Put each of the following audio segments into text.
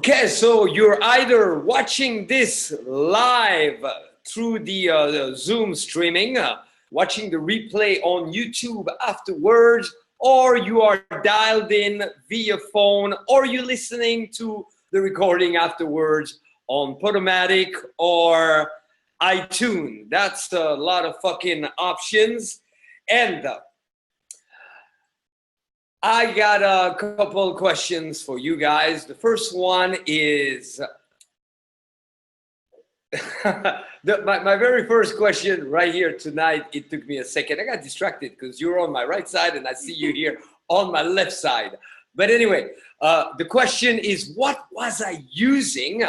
Okay, so you're either watching this live through the Zoom streaming, watching the replay on YouTube afterwards, or you are dialed in via phone, or you're listening to the recording afterwards on Podomatic or iTunes. That's a lot of fucking options. And I got a couple questions for you guys. The first one is my very first question right here tonight. It took me a second. I got distracted because you're on my right side and I see you here on my left side. But anyway, the question is, what was I using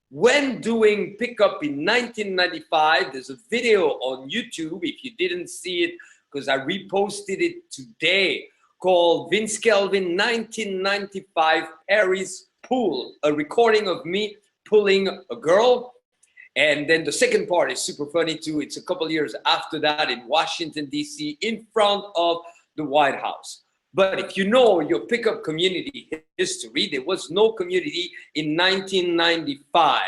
when doing pickup in 1995? There's a video on YouTube if you didn't see it, because I reposted it today, called Vince Kelvin 1995 Paris Pool, a recording of me pulling a girl. And then the second part is super funny too. It's a couple years after that in Washington, D.C., in front of the White House. But if you know your pickup community history, there was no community in 1995.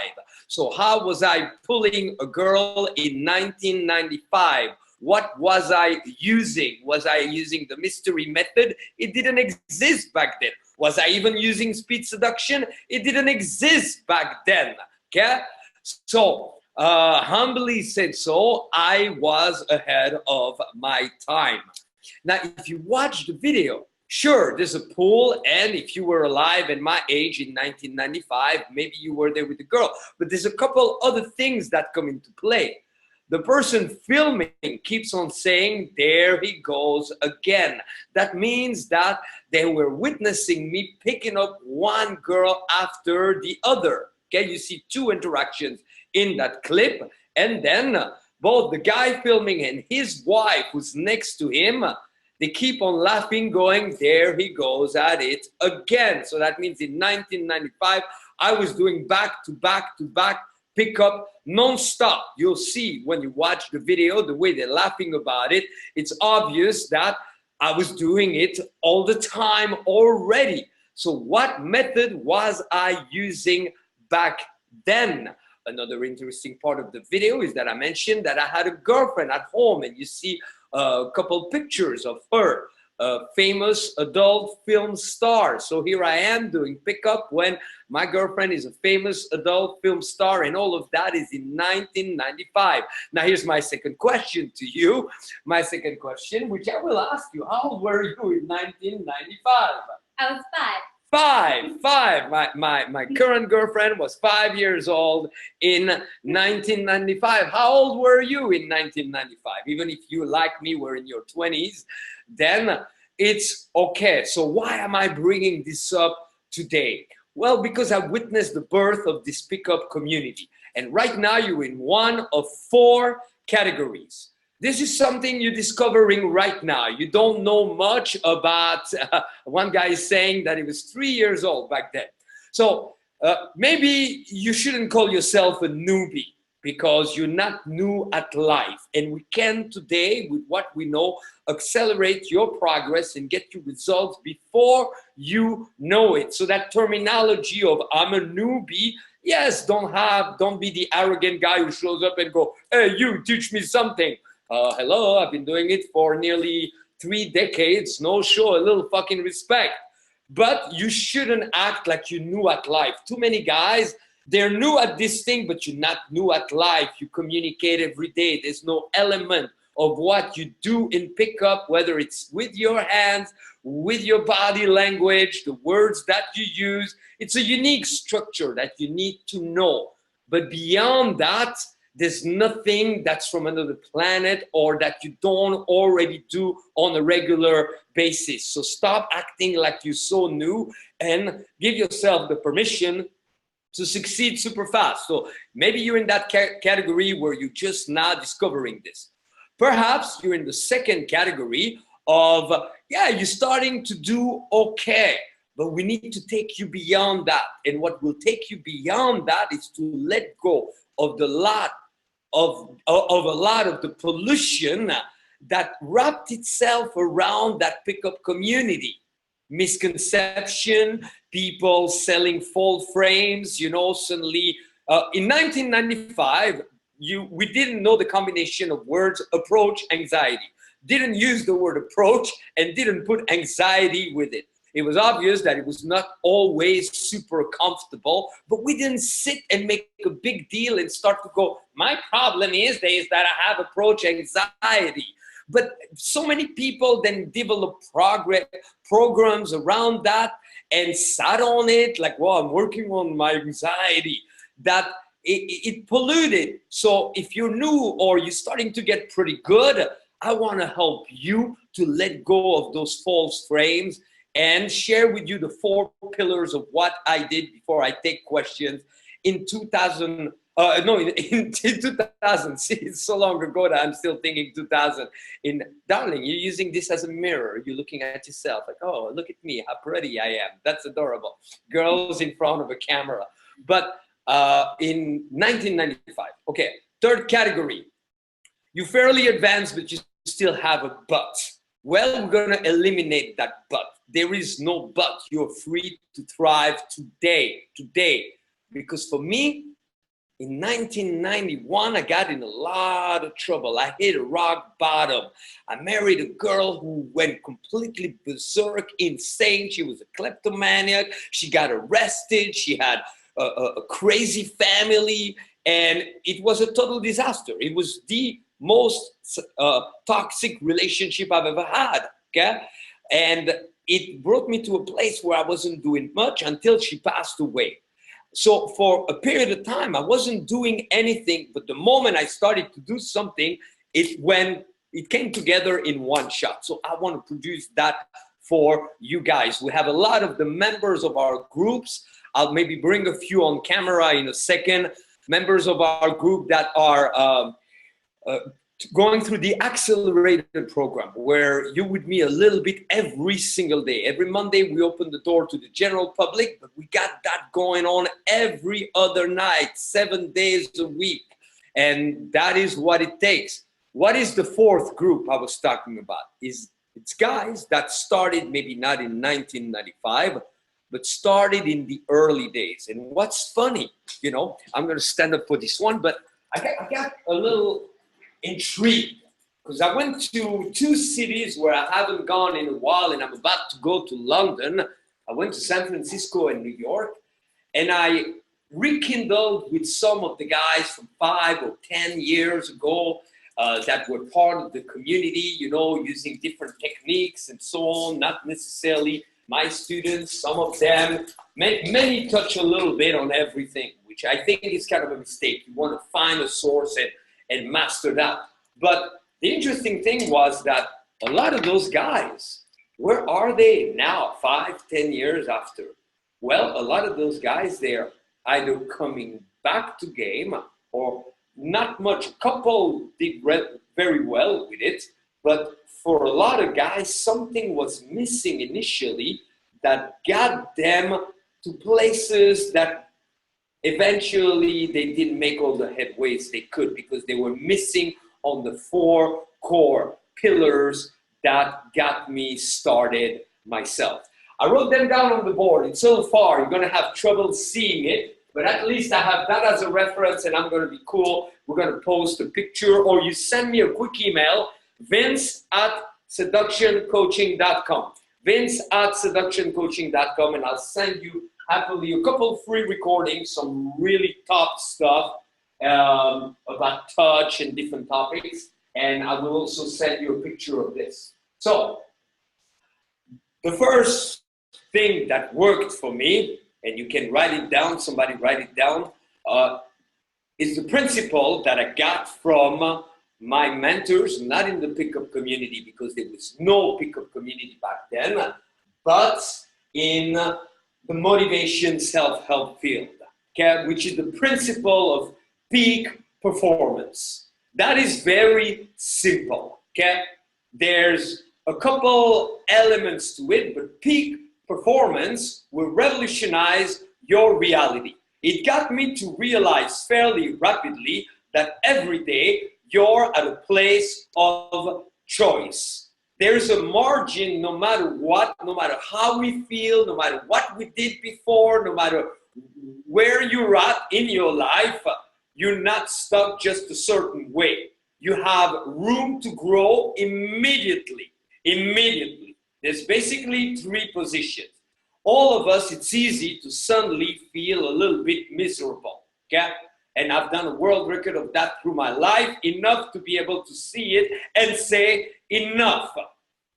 So how was I pulling a girl in 1995? What was I using? Was I using the mystery method? It didn't exist back then. Was I even using speed seduction? It didn't exist back then. Okay? So, humbly said so, I was ahead of my time. Now, if you watch the video, sure, there's a pool, and if you were alive at my age in 1995, maybe you were there with the girl. But there's a couple other things that come into play. The person filming keeps on saying, there he goes again. That means that they were witnessing me picking up one girl after the other. Okay, you see two interactions in that clip. And then both the guy filming and his wife who's next to him, they keep on laughing, going, there he goes at it again. So that means in 1995, I was doing back to back to back pickup non-stop. You'll see when you watch the video, the way they're laughing about it, it's obvious that I was doing it all the time already. So what method was I using back then? Another interesting part of the video is that I mentioned that I had a girlfriend at home, and you see a couple pictures of her, a famous adult film star. So here I am doing pickup when my girlfriend is a famous adult film star, and all of that is in 1995. Now here's my second question to you. My second question, which I will ask you, how old were you in 1995? I was 5. Five. My current girlfriend was 5 years old in 1995. How old were you in 1995? Even if you, like me, were in your 20s, then it's okay. So why am I bringing this up today? Well, because I witnessed the birth of this pickup community. And right now you're in one of 4 categories. This is something you're discovering right now. You don't know much about, one guy is saying that he was 3 years old back then. So maybe you shouldn't call yourself a newbie, because you're not new at life. And we can today, with what we know, accelerate your progress and get you results before you know it. So that terminology of I'm a newbie, yes, don't be the arrogant guy who shows up and go, hey, you teach me something. Hello, I've been doing it for nearly 3 decades. No, show a little fucking respect. But you shouldn't act like you're new at life. Too many guys, they're new at this thing, but you're not new at life. You communicate every day. There's no element of what you do in pickup, whether it's with your hands, with your body language, the words that you use. It's a unique structure that you need to know. But beyond that, there's nothing that's from another planet or that you don't already do on a regular basis. So stop acting like you're so new and give yourself the permission to succeed super fast. So maybe you're in that category where you're just now discovering this. Perhaps you're in the second category of, yeah, you're starting to do okay, but we need to take you beyond that. And what will take you beyond that is to let go of a lot of the pollution that wrapped itself around that pickup community. misconception, people selling false frames, you know, suddenly. In 1995, we didn't know the combination of words approach, anxiety. Didn't use the word approach and didn't put anxiety with it. It was obvious that it was not always super comfortable, but we didn't sit and make a big deal and start to go, my problem is that I have approach anxiety. But so many people then develop programs around that and sat on it like, well, I'm working on my anxiety, that it polluted. So if you're new or you're starting to get pretty good, I want to help you to let go of those false frames and share with you the 4 pillars of what I did before I take questions in 2000. In 2000. See, it's so long ago that I'm still thinking 2000. Darling, you're using this as a mirror. You're looking at yourself like, oh, look at me, how pretty I am. That's adorable. Girls in front of a camera. But in 1995, okay, 3rd category. You're fairly advanced, but you still have a but. Well, we're going to eliminate that but. There is no but. You're free to thrive today. Because for me, in 1991, I got in a lot of trouble. I hit a rock bottom. I married a girl who went completely berserk, insane. She was a kleptomaniac. She got arrested. She had a crazy family. And it was a total disaster. It was the most toxic relationship I've ever had, okay? And it brought me to a place where I wasn't doing much until she passed away. So for a period of time, I wasn't doing anything, but the moment I started to do something, it came together in one shot. So I want to produce that for you guys. We have a lot of the members of our groups. I'll maybe bring a few on camera in a second. Members of our group that are going through the accelerated program, where you're with me a little bit every single day. Every Monday, we open the door to the general public, but we got that going on every other night, 7 days a week. And that is what it takes. What is the 4th group I was talking about? It's guys that started maybe not in 1995, but started in the early days. And what's funny, you know, I'm going to stand up for this one, but I got a little intrigued because I went to 2 cities where I haven't gone in a while, and I'm about to go to London. I went to San Francisco and New York, and I rekindled with some of the guys from 5 or 10 years ago that were part of the community, you know, using different techniques and so on, not necessarily my students, some of them, many touch a little bit on everything, which I think is kind of a mistake. You want to find a source and master that. But the interesting thing was that a lot of those guys, where are they now, 5, 10 years after? Well, a lot of those guys, they're either coming back to game or not much. A couple did very well with it, but for a lot of guys, something was missing initially that got them to places that eventually they didn't make all the headways they could, because they were missing on the 4 core pillars that got me started myself. I wrote them down on the board. It's so far, you're going to have trouble seeing it, but at least I have that as a reference, and I'm going to be cool. We're going to post a picture, or you send me a quick email, vince@seductioncoaching.com. vince@seductioncoaching.com, and I'll send you happily a couple free recordings, some really top stuff about touch and different topics. And I will also send you a picture of this. So the first thing that worked for me, and you can write it down, somebody write it down, is the principle that I got from my mentors, not in the pickup community, because there was no pickup community back then, but in the motivation self-help field, okay, which is the principle of peak performance. That is very simple, okay? There's a couple elements to it, but peak performance will revolutionize your reality. It got me to realize fairly rapidly that every day you're at a place of choice. there's a margin no matter what, no matter how we feel, no matter what we did before, no matter where you're at in your life, you're not stuck just a certain way. You have room to grow immediately. Immediately. There's basically 3 positions. All of us, it's easy to suddenly feel a little bit miserable, okay? And I've done a world record of that through my life, enough to be able to see it and say, enough.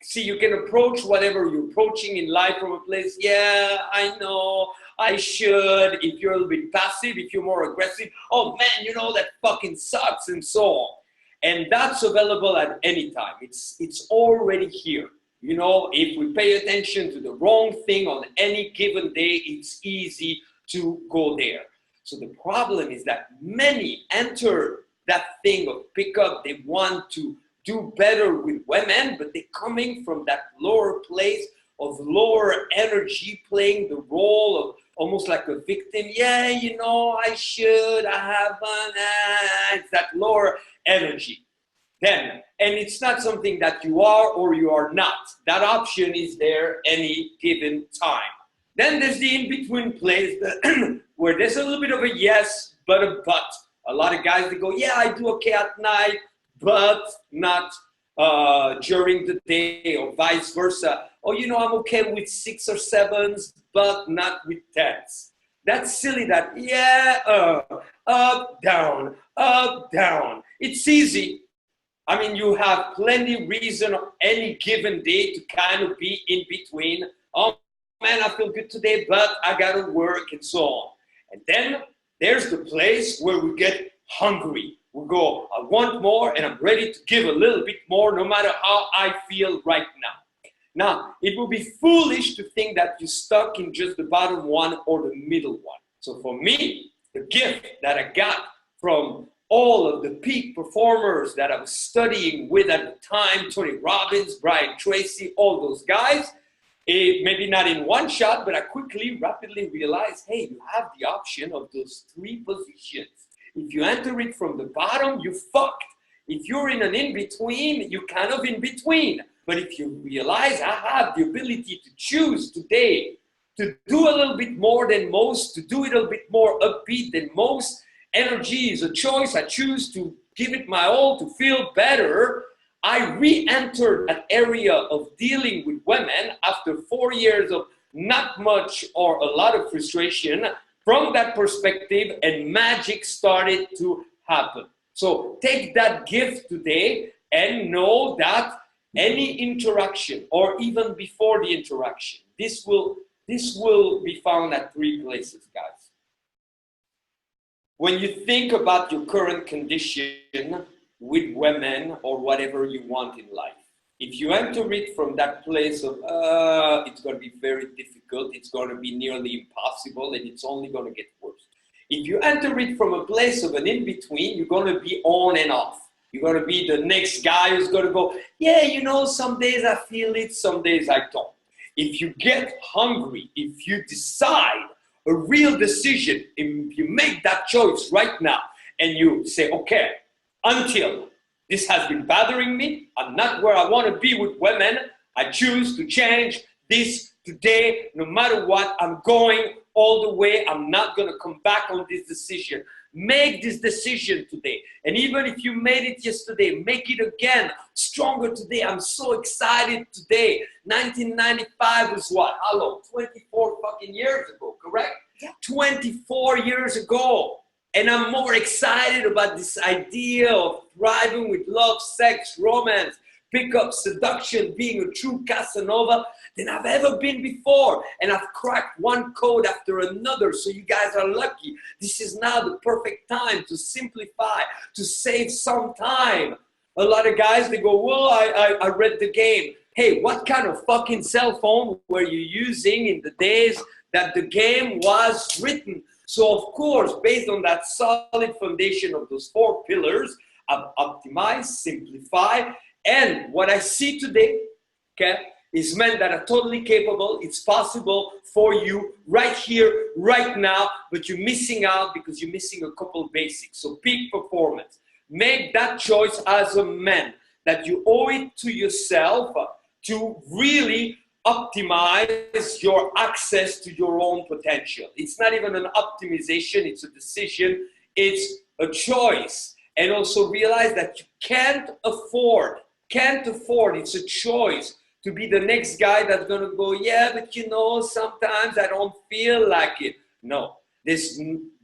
See, you can approach whatever you're approaching in life from a place, yeah, I know, I should. If you're a little bit passive, if you're more aggressive, oh man, you know, that fucking sucks, and so on. And that's available at any time. It's already here. You know, if we pay attention to the wrong thing on any given day, it's easy to go there. So the problem is that many enter that thing of pickup. They want to do better with women, but they're coming from that lower place of lower energy, playing the role of almost like a victim. Yeah, you know, I should, I haven't. It's that lower energy. Then, and it's not something that you are or you are not. That option is there any given time. Then there's the in-between place that, where there's a little bit of a yes, but a but. A lot of guys, they go, yeah, I do okay at night, but not during the day, or vice versa. Oh, you know, I'm okay with 6 or 7s, but not with 10s. That's silly that, yeah, up, down, up, down. It's easy. I mean, you have plenty reason on any given day to kind of be in between. Oh man, I feel good today, but I gotta work, and so on. And then there's the place where we get hungry. We go, I want more, and I'm ready to give a little bit more, no matter how I feel right now. Now, it would be foolish to think that you're stuck in just the bottom one or the middle one. So for me, the gift that I got from all of the peak performers that I was studying with at the time, Tony Robbins, Brian Tracy, all those guys, maybe not in one shot, but I rapidly realized, hey, you have the option of those 3 positions. If you enter it from the bottom, you're fucked. If you're in an in-between, you're kind of in between. But if you realize I have the ability to choose today to do a little bit more than most, to do it a little bit more upbeat than most, energy is a choice. I choose to give it my all to feel better. I re-entered that area of dealing with women after 4 years of not much or a lot of frustration from that perspective, and magic started to happen. So take that gift today and know that any interaction, or even before the interaction, this will be found at 3 places, guys. When you think about your current condition with women or whatever you want in life, if you enter it from that place of, it's going to be very difficult, it's going to be nearly impossible, and it's only going to get worse. If you enter it from a place of an in-between, you're going to be on and off. You're going to be the next guy who's going to go, yeah, you know, some days I feel it, some days I don't. If you get hungry, if you decide a real decision, if you make that choice right now and you say, okay, until this has been bothering me, I'm not where I want to be with women, I choose to change this today, no matter what, I'm going all the way, I'm not going to come back on this decision. Make this decision today. And even if you made it yesterday, make it again, stronger today. I'm so excited today. 1995 was what? Hello, 24 fucking years ago, correct? Yeah. 24 years ago. And I'm more excited about this idea of thriving with love, sex, romance, pickup, seduction, being a true Casanova than I've ever been before. And I've cracked one code after another, so you guys are lucky. This is now the perfect time to simplify, to save some time. A lot of guys, they go, well, I read the game. Hey, what kind of fucking cell phone were you using in the days that the game was written? So of course, based on that solid foundation of those 4 pillars, I've optimized, simplify, and what I see today, okay, is men that are totally capable. It's possible for you right here, right now, but you're missing out because you're missing a couple basics. So peak performance. Make that choice as a man. that you owe it to yourself to really optimize your access to your own potential. It's not even an optimization, it's a decision, it's a choice. And also realize that you can't afford, it's a choice to be the next guy that's gonna go, yeah, but you know, sometimes I don't feel like it. No,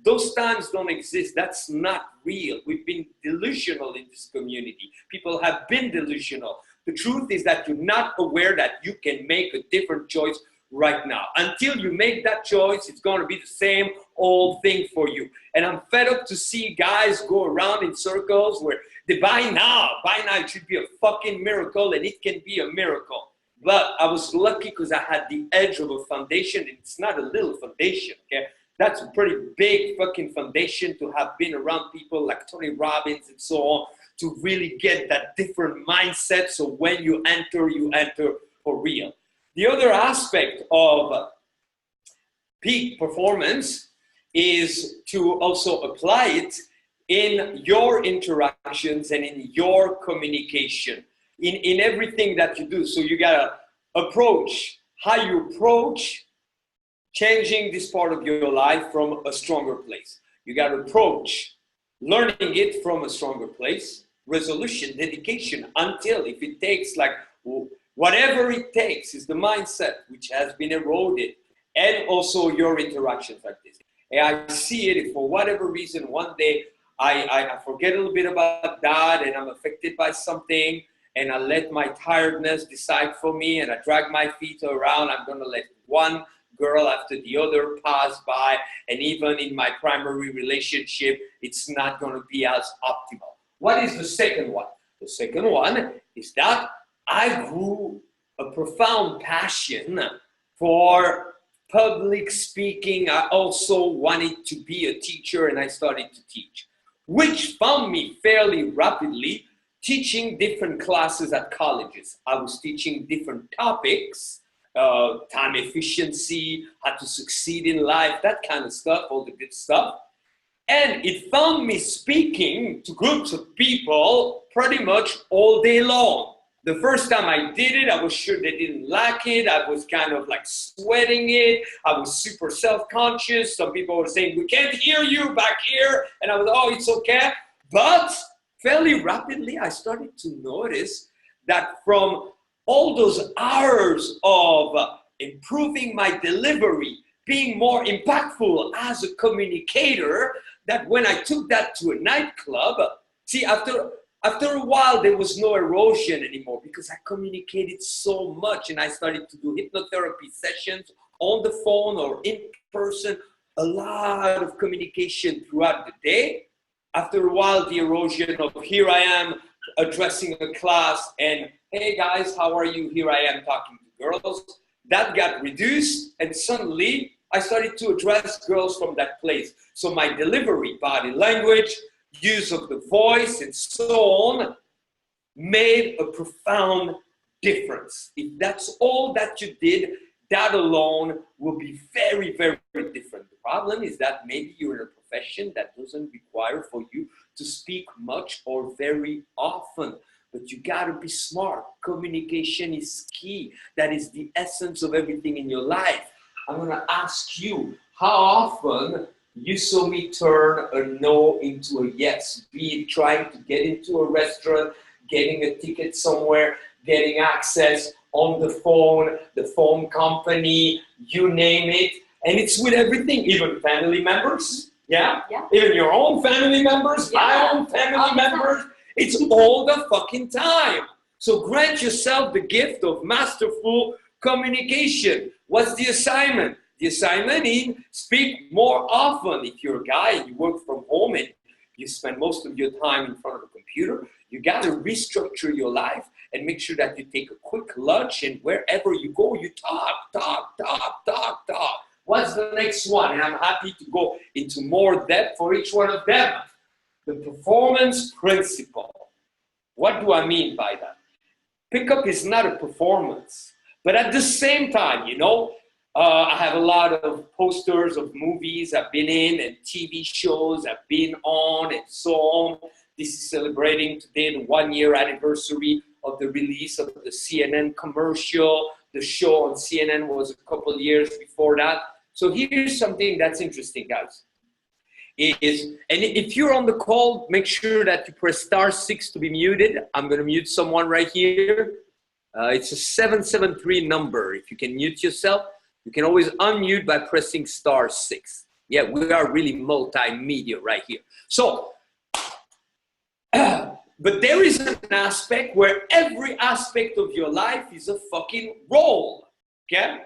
those times don't exist. That's not real. We've been delusional in this community. People have been delusional. The truth is that you're not aware that you can make a different choice right now. Until you make that choice, it's going to be the same old thing for you. And I'm fed up to see guys go around in circles where they buy now. Buy now, it should be a fucking miracle, and it can be a miracle. But I was lucky because I had the edge of a foundation, and it's not a little foundation, okay? That's a pretty big fucking foundation to have been around people like Tony Robbins and so on, to really get that different mindset. So when you enter for real. The other aspect of peak performance is to also apply it in your interactions and in your communication, in everything that you do. So you gotta approach, how you approach changing this part of your life from a stronger place. You gotta approach learning it from a stronger place. Resolution, dedication, until, if it takes, like whatever it takes, is the mindset which has been eroded, and also your interactions like this. And I see it, if for whatever reason one day I forget a little bit about that and I'm affected by something and I let my tiredness decide for me and I drag my feet around, I'm gonna let one girl after the other pass by, and even in my primary relationship, it's not gonna be as optimal. What is the second one? The second one is that I grew a profound passion for public speaking. I also wanted to be a teacher, and I started to teach, which found me fairly rapidly teaching different classes at colleges. I was teaching different topics, time efficiency, how to succeed in life, that kind of stuff, all the good stuff. And it found me speaking to groups of people pretty much all day long. The first time I did it, I was sure they didn't like it. I was kind of like sweating it. I was super self-conscious. Some people were saying, we can't hear you back here. And I was, oh, it's okay. But fairly rapidly, I started to notice that from all those hours of improving my delivery, being more impactful as a communicator, that when I took that to a nightclub, see, after a while, there was no erosion anymore because I communicated so much, and I started to do hypnotherapy sessions on the phone or in person, a lot of communication throughout the day. After a while, the erosion of here I am addressing a class and, hey guys, how are you? Here I am talking to girls. That got reduced, and suddenly I started to address girls from that place. So my delivery, body language, use of the voice, and so on, made a profound difference. If that's all that you did, that alone will be very, very different. The problem is that maybe you're in a profession that doesn't require for you to speak much or very often. But you gotta be smart. Communication is key. That is the essence of everything in your life. I'm gonna ask you, how often you saw me turn a no into a yes, be it trying to get into a restaurant, getting a ticket somewhere, getting access on the phone company, you name it. And it's with everything, even family members, yeah? Even your own family members, my own family members. It's all the fucking time. So grant yourself the gift of masterful communication. What's the assignment? The assignment is speak more often. If you're a guy and you work from home and you spend most of your time in front of a computer, you got to restructure your life and make sure that you take a quick lunch, and wherever you go, you talk. What's the next one? And I'm happy to go into more depth for each one of them. The performance principle. What do I mean by that? Pickup is not a performance, but at the same time, you know, I have a lot of posters of movies I've been in and TV shows I've been on and so on. This is celebrating today the 1-year anniversary of the release of the CNN commercial. The show on CNN was a couple of years before that. So here's something that's interesting, guys. And if you're on the call, make sure that you press *6 to be muted. I'm going to mute someone right here. It's a 773 number. If you can mute yourself, you can always unmute by pressing *6. Yeah, we are really multimedia right here. So, but there is an aspect where every aspect of your life is a fucking role, okay?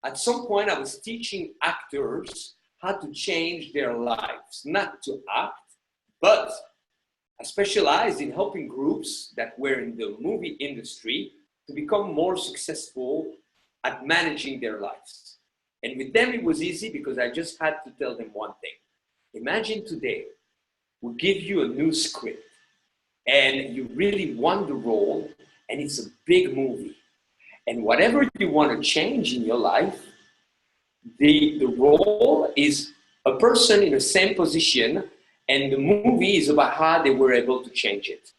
At some point, I was teaching actors how to change their lives, not to act, but I specialized in helping groups that were in the movie industry to become more successful at managing their lives. And with them, it was easy because I just had to tell them one thing. Imagine today, we give you a new script and you really want the role and it's a big movie. And whatever you want to change in your life, the role is a person in the same position and the movie is about how they were able to change it.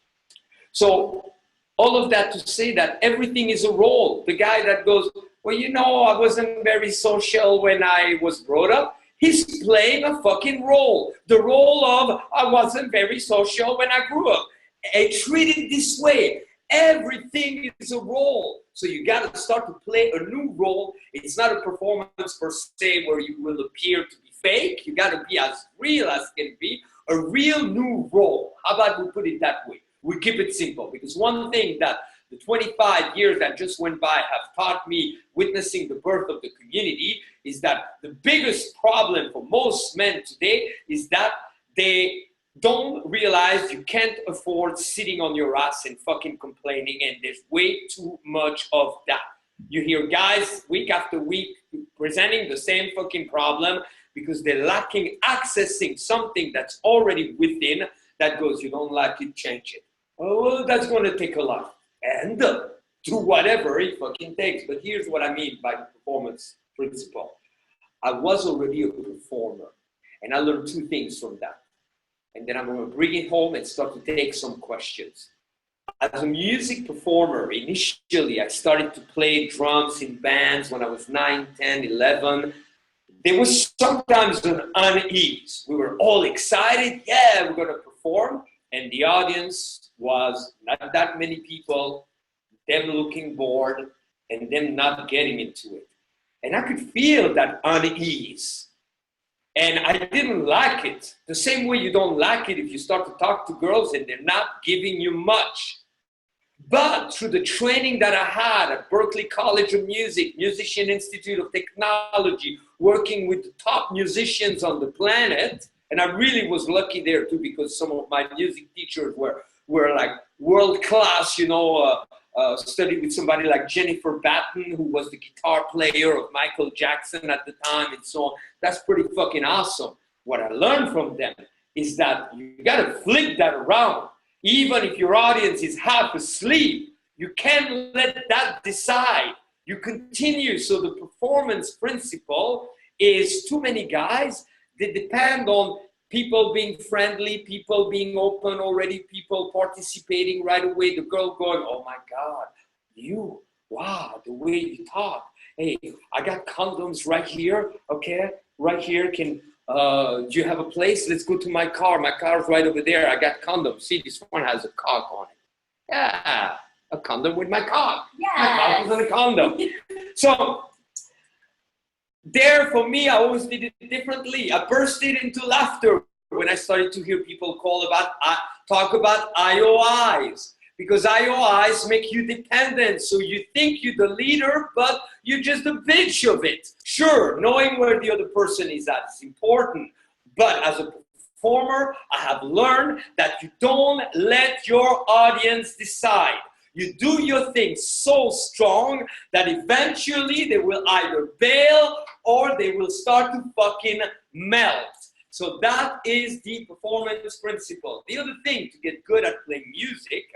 So all of that to say that everything is a role. The guy that goes, well, you know, I wasn't very social when I was brought up. He's playing a fucking role. The role of I wasn't very social when I grew up. I treat it this way. Everything is a role. So you got to start to play a new role. It's not a performance per se where you will appear to be fake. You got to be as real as can be. A real new role. How about we put it that way? We keep it simple. Because one thing that the 25 years that just went by have taught me, witnessing the birth of the community, is that the biggest problem for most men today is that they don't realize you can't afford sitting on your ass and fucking complaining, and there's way too much of that. You hear guys week after week presenting the same fucking problem because they're lacking accessing something that's already within that goes, you don't like it, change it. Oh, well, that's going to take a lot. And do whatever it fucking takes. But here's what I mean by the performance principle. I was already a performer, and I learned two things from that. And then I'm going to bring it home and start to take some questions. As a music performer, initially, I started to play drums in bands when I was 9, 10, 11. There was sometimes an unease. We were all excited. Yeah, we're going to perform. And the audience was not that many people, them looking bored, and them not getting into it. And I could feel that unease. And I didn't like it. The same way you don't like it if you start to talk to girls and they're not giving you much. But through the training that I had at Berklee College of Music, Musician Institute of Technology, working with the top musicians on the planet, and I really was lucky there too because some of my music teachers were like world-class, you know, studied with somebody like Jennifer Batten, who was the guitar player of Michael Jackson at the time and so on. That's pretty fucking awesome. What I learned from them is that you gotta flip that around. Even if your audience is half asleep, you can't let that decide. You continue. So the performance principle is too many guys, they depend on people being friendly, people being open already, people participating right away, the girl going, oh my God, you, wow, the way you talk. Hey, I got condoms right here, okay? Right here, do you have a place? Let's go to my car. My car's right over there. I got condoms. See, this one has a cock on it. Yeah, a condom with my cock. Yes. My cock is on a condom. So, there, for me, I always did it differently. I bursted into laughter when I started to hear people talk about IOIs. Because IOIs make you dependent. So you think you're the leader, but you're just a bitch of it. Sure, knowing where the other person is at is important. But as a performer, I have learned that you don't let your audience decide. You do your thing so strong that eventually they will either bail or they will start to fucking melt. So that is the performance principle. The other thing to get good at playing music,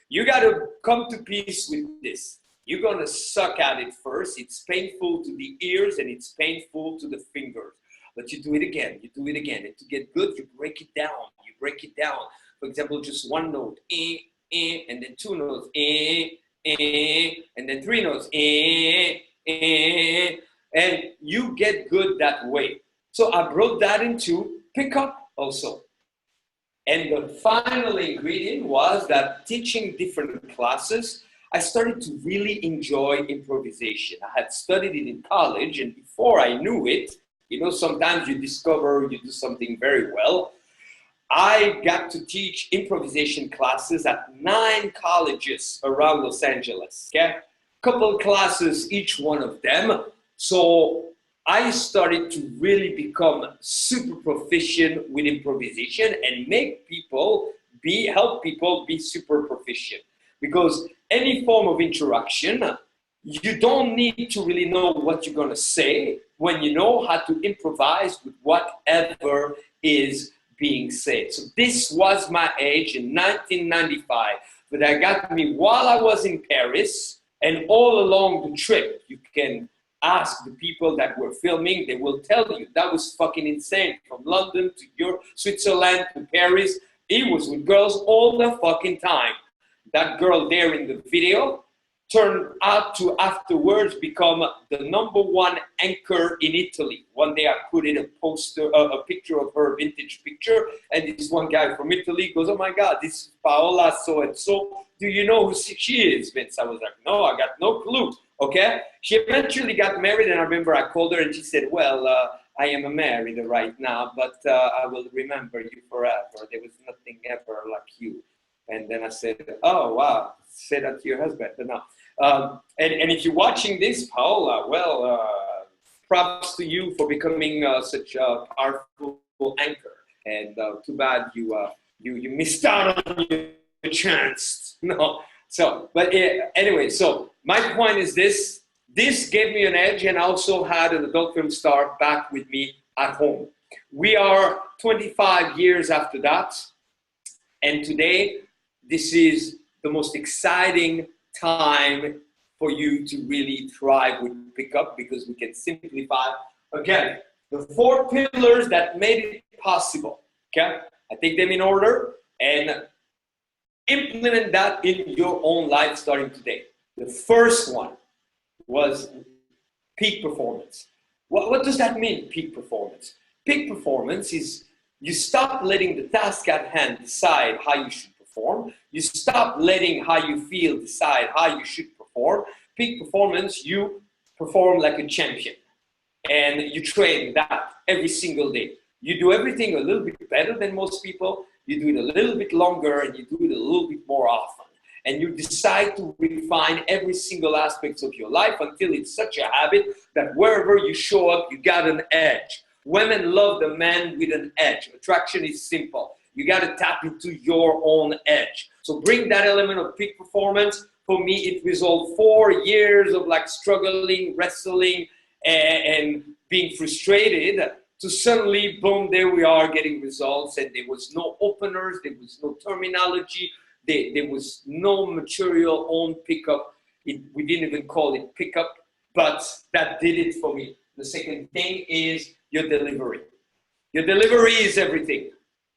you got to come to peace with this. You're going to suck at it first. It's painful to the ears and it's painful to the fingers. But you do it again, you do it again. And to get good, you break it down. You break it down. For example, just one note, and then two notes, and then three notes, and you get good that way. So I brought that into pickup also. And the final ingredient was that teaching different classes, I started to really enjoy improvisation. I had studied it in college, and before I knew it, you know, sometimes you discover you do something very well. I got to teach improvisation classes at 9 colleges around Los Angeles, okay? Couple classes, each one of them. So I started to really become super proficient with improvisation and help people be super proficient. Because any form of interaction, you don't need to really know what you're gonna say when you know how to improvise with whatever is being said. So this was my age in 1995, but that got me while I was in Paris, and all along the trip, you can ask the people that were filming, they will tell you that was fucking insane. From London to Europe, Switzerland to Paris, it was with girls all the fucking time. That girl there in the video turned out to afterwards become the #1 anchor in Italy. One day I put in a picture of her vintage picture, and this one guy from Italy goes, "Oh my God, this is Paola so-and-so. Do you know who she is, Vince?" I was like, "No, I got no clue." Okay? She eventually got married, and I remember I called her and she said, "Well, I am married right now, but I will remember you forever. There was nothing ever like you." And then I said, "Oh, wow, say that to your husband." But no. And if you're watching this, Paola, well, props to you for becoming such a powerful anchor. And too bad you missed out on your chance. No. So, but anyway, so my point is this. This gave me an edge, and I also had an adult film star back with me at home. We are 25 years after that, and today, this is the most exciting time for you to really thrive with pickup, because we can simplify, again, the 4 pillars that made it possible, okay? I take them in order and implement that in your own life starting today. The first one was peak performance. What does that mean, peak performance? Peak performance is you stop letting the task at hand decide how you should perform. You stop letting how you feel decide how you should perform. Peak performance, you perform like a champion. And you train that every single day. You do everything a little bit better than most people. You do it a little bit longer, and you do it a little bit more often. And you decide to refine every single aspect of your life until it's such a habit that wherever you show up, you got an edge. Women love the man with an edge. Attraction is simple. You got to tap into your own edge. So bring that element of peak performance. For me, it resolved 4 years of like struggling, wrestling, and being frustrated, to suddenly, boom, there we are getting results. And there was no openers, there was no terminology, there was no material on pickup. We didn't even call it pickup, but that did it for me. The second thing is your delivery. Your delivery is everything.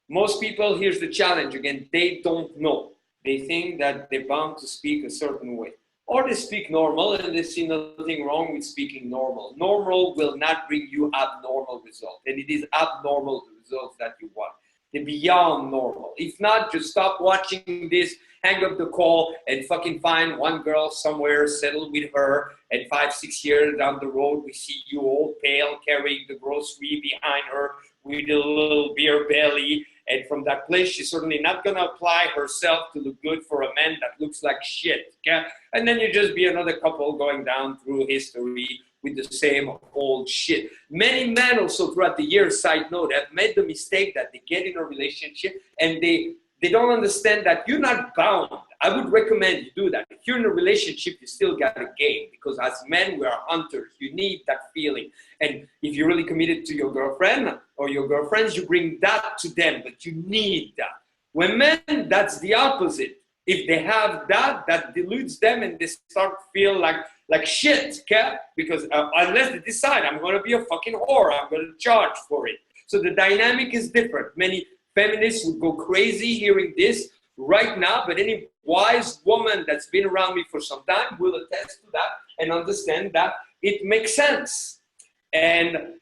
Most people, here's the challenge again, they don't know. They think that they're bound to speak a certain way. Or they speak normal, and they see nothing wrong with speaking normal. Normal will not bring you abnormal results. And it is abnormal results that you want. They're beyond normal. If not, just stop watching this, hang up the call, and fucking find one girl somewhere, settle with her, and 5-6 years down the road, we see you all pale, carrying the grocery behind her with a little beer belly. And from that place, she's certainly not going to apply herself to look good for a man that looks like shit. Okay? And then you just be another couple going down through history with the same old shit. Many men also throughout the years, side note, have made the mistake that they get in a relationship and they don't understand that you're not bound. I would recommend you do that. If you're in a relationship, you still got a game, because as men, we are hunters. You need that feeling. And if you're really committed to your girlfriend or your girlfriends, you bring that to them, but you need that. When men, that's the opposite. If they have that, that deludes them and they start to feel like shit, okay? Because unless they decide, I'm going to be a fucking whore, I'm going to charge for it. So the dynamic is different. Many feminists would go crazy hearing this right now, but any wise woman that's been around me for some time will attest to that and understand that it makes sense. And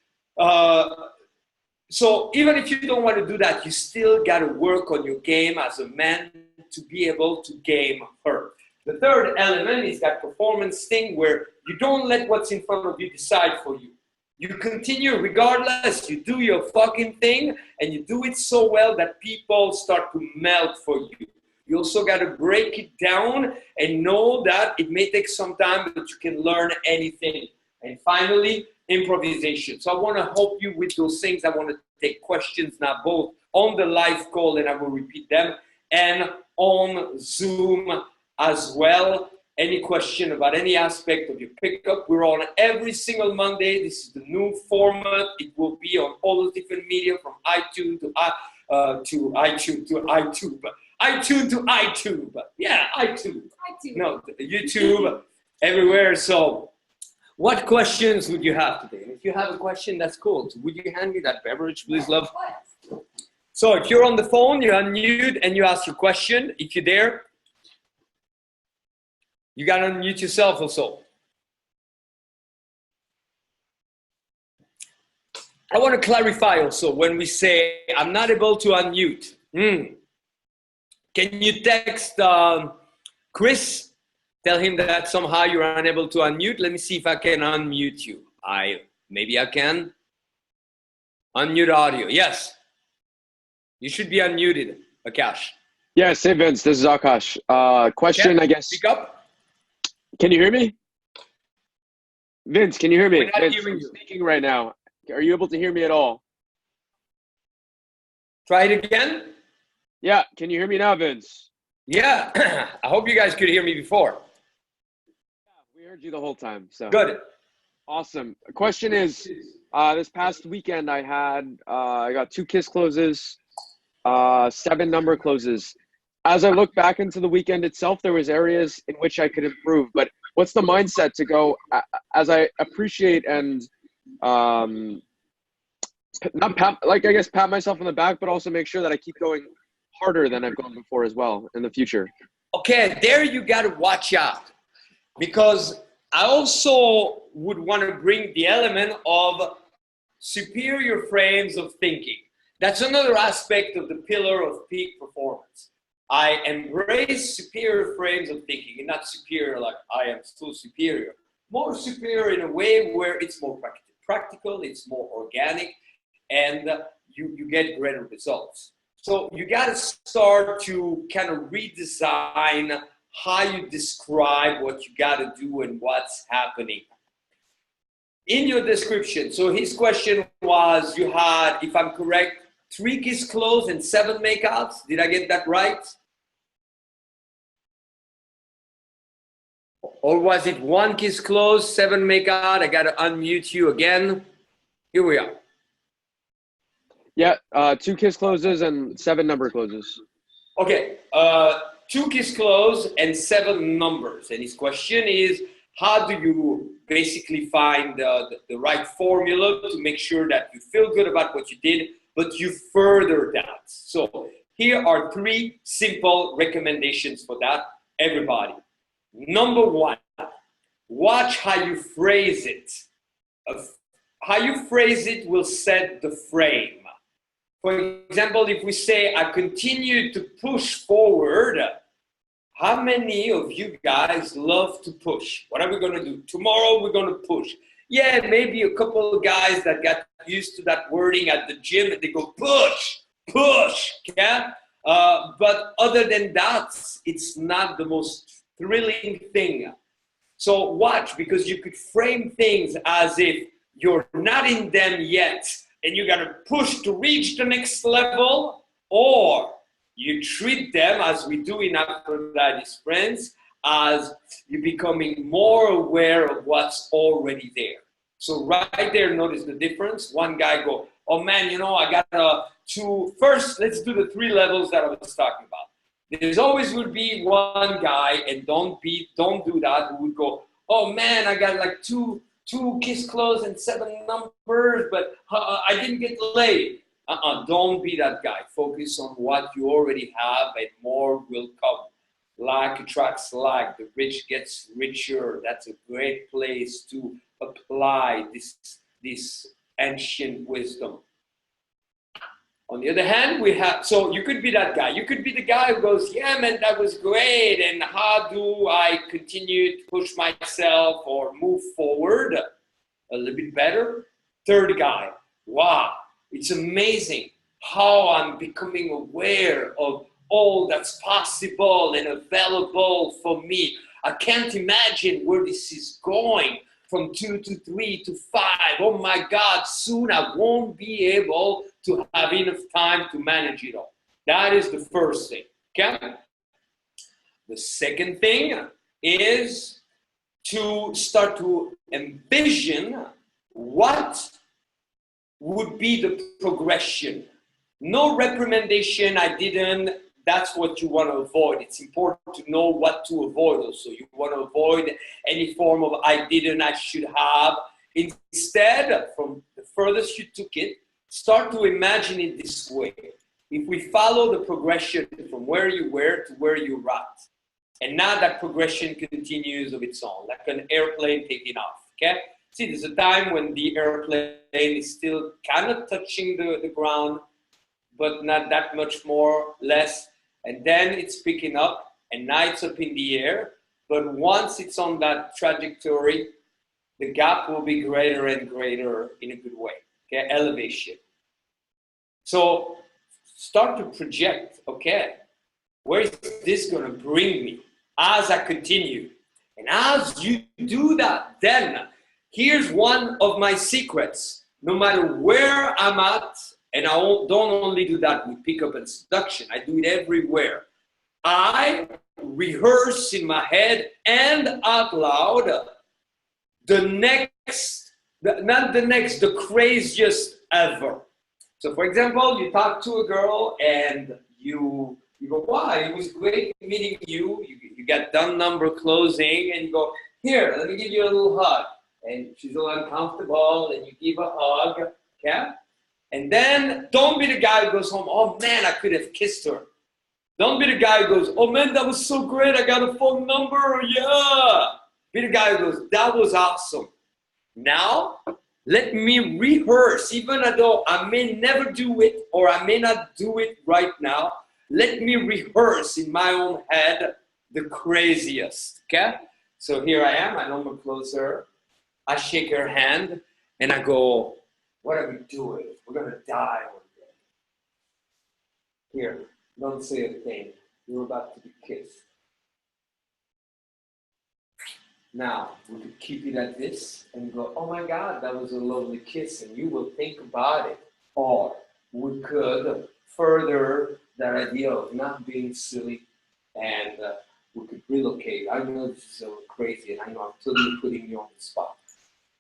so even if you don't want to do that, you still got to work on your game as a man to be able to game her. The third element is that performance thing where you don't let what's in front of you decide for you. You continue regardless, you do your fucking thing, and you do it so well that people start to melt for you. You also got to break it down and know that it may take some time, but you can learn anything. And finally, improvisation. So I want to help you with those things. I want to take questions now, both on the live call, and I will repeat them, and on Zoom as well. Any question about any aspect of your pickup, we're on every single Monday. This is the new format. It will be on all the different media, from iTunes to iTunes. Yeah, iTunes. No, YouTube, everywhere. So what questions would you have today? And if you have a question, that's cool. So would you hand me that beverage, please, love? So if you're on the phone, you unmute and you ask your question. If you're there, you got to unmute yourself also. I want to clarify also when we say I'm not able to unmute. Can you text Chris? Tell him that somehow you're unable to unmute. Let me see if I can unmute you. Maybe I can. Unmute audio. Yes. You should be unmuted, Akash. Yes, hey Vince, this is Akash. Question, I guess. Speak up. Can you hear me? Vince, can you hear me? We're not Vince, hearing I'm you. speaking right now. Are you able to hear me at all? Try it again. Yeah, can you hear me now, Vince? Yeah. I hope you guys could hear me before. Yeah, we heard you the whole time. So Good. Awesome. The question is, this past weekend I got 2 kiss closes, 7 number closes. As I look back into the weekend itself, there was areas in which I could improve, but what's the mindset to go as I appreciate and not pat, like I guess pat myself on the back, but also make sure that I keep going harder than I've gone before as well in the future. Okay, there you got to watch out, because I also would want to bring the element of superior frames of thinking. That's another aspect of the pillar of peak performance. I embrace superior frames of thinking, and not superior like I am so superior. More superior in a way where it's more practical, it's more organic, and you get greater results. So you got to start to kind of redesign how you describe what you got to do and what's happening. In your description, so his question was, you had, if I'm correct, 3 kiss close and 7 makeouts. Did I get that right? Or was it 1 kiss close, 7 makeout? I got to unmute you again. Here we are. Yeah, 2 kiss closes and 7 number closes. Okay, 2 kiss close and 7 numbers. And his question is, how do you basically find the right formula to make sure that you feel good about what you did, but you further that? So here are 3 simple recommendations for that, everybody. Number 1, watch how you phrase it. How you phrase it will set the frame. For example, if we say, I continue to push forward, how many of you guys love to push? What are we going to do? Tomorrow we're going to push. Yeah, maybe a couple of guys that got used to that wording at the gym and they go push, push, yeah? But other than that, it's not the most thrilling thing. So watch, because you could frame things as if you're not in them yet and you got to push to reach the next level, or you treat them, as we do in Aphrodite's Friends, as you're becoming more aware of what's already there. So right there, notice the difference. One guy go, oh man, you know, I got first, let's do the 3 levels that I was talking about. There's always would be one guy, and don't do that, who would go, oh man, I got like two kiss close and 7 numbers, but I didn't get laid. Don't be that guy. Focus on what you already have and more will come. Like attracts like. The rich gets richer. That's a great place to apply this ancient wisdom. On the other hand, we have, so you could be that guy. You could be the guy who goes, yeah, man, that was great. And how do I continue to push myself or move forward a little bit better? Third guy, wow, it's amazing how I'm becoming aware of all that's possible and available for me. I can't imagine where this is going. From 2 to 3 to 5. Oh my God, soon I won't be able to have enough time to manage it all. That is the first thing, okay? The second thing is to start to envision what would be the progression. No recommendation, I didn't. That's what you want to avoid. It's important to know what to avoid also. You want to avoid any form of I didn't, I should have. Instead, from the furthest you took it, start to imagine it this way. If we follow the progression from where you were to where you're at, and now that progression continues of its own, like an airplane taking off, okay? See, there's a time when the airplane is still kind of touching the ground, but not that much more, less. And then it's picking up, and now it's up in the air. But once it's on that trajectory, the gap will be greater and greater in a good way, okay? Elevation. So start to project, okay, where is this gonna bring me as I continue? And as you do that, then here's one of my secrets. No matter where I'm at, and I don't only do that with pickup and seduction, I do it everywhere. I rehearse in my head and out loud the craziest ever. So for example, you talk to a girl and you go, wow, it was great meeting you. You got done number closing and you go, here, let me give you a little hug. And she's all uncomfortable and you give a hug, okay? And then don't be the guy who goes home, oh man, I could have kissed her. Don't be the guy who goes, oh man, that was so great, I got a phone number, yeah. Be the guy who goes, that was awesome. Now, let me rehearse, even though I may never do it or I may not do it right now, let me rehearse in my own head the craziest, okay? So here I am, I know I'm closer. I shake her hand and I go, what are we doing? We're gonna die one day. Here, don't say a thing. You're about to be kissed. Now, we could keep it at this and go, oh my God, that was a lovely kiss, and you will think about it. Or we could further that idea of not being silly and we could relocate. I know this is so crazy and I know I'm totally putting you on the spot.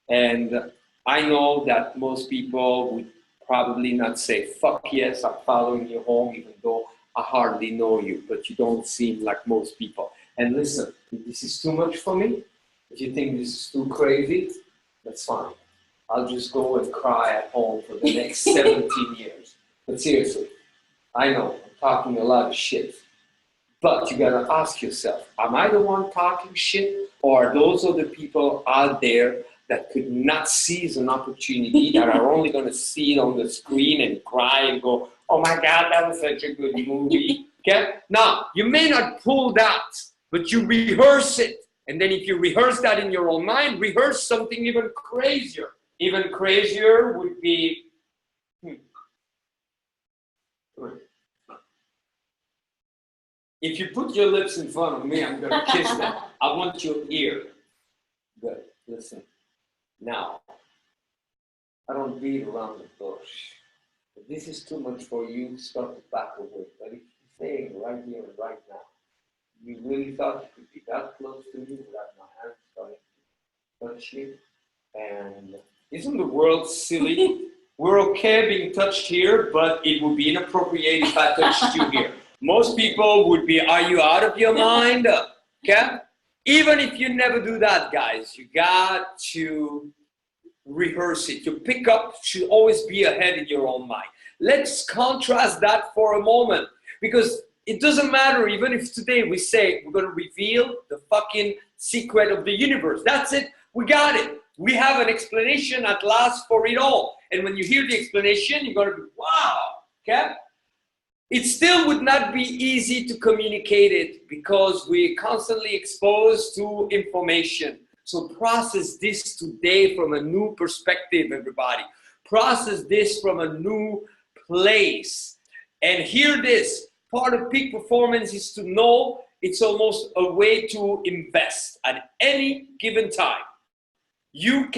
And I know that most people would probably not say, fuck yes, I'm following you home, even though I hardly know you, but you don't seem like most people. And listen, if this is too much for me, if you think this is too crazy, that's fine. I'll just go and cry at home for the next 17 years. But seriously, I know I'm talking a lot of shit, but you gotta ask yourself, am I the one talking shit, or are those other people out there that could not seize an opportunity, that are only going to see it on the screen and cry and go, oh my God, that was such a good movie. Okay? Now, you may not pull that, but you rehearse it. And then if you rehearse that in your own mind, rehearse something even crazier. Even crazier would be, if you put your lips in front of me, I'm going to kiss them. I want your ear. Good. Listen. Now, I don't beat around the bush. If this is too much for you, start to back away. But if you're staying right here and right now, you really thought you could be that close to me without my hands starting to touch you? And isn't the world silly? We're okay being touched here, but it would be inappropriate if I touched you here. Most people would be, are you out of your mind? Okay? Even if you never do that, guys, you got to rehearse it. Your pickup should always be ahead in your own mind. Let's contrast that for a moment, because it doesn't matter even if today we say we're going to reveal the fucking secret of the universe. That's it. We got it. We have an explanation at last for it all. And when you hear the explanation, you're going to be, wow, okay? It still would not be easy to communicate it because we're constantly exposed to information. So process this today from a new perspective, everybody. Process this from a new place. And hear this, part of peak performance is to know it's almost a way to invest at any given time. You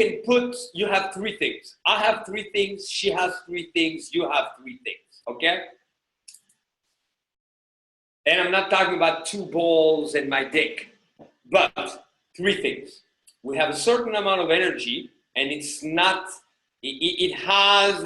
have three things. I have three things, she has three things, you have three things, okay? And I'm not talking about two balls and my dick, but three things. We have a certain amount of energy, and it's not, it has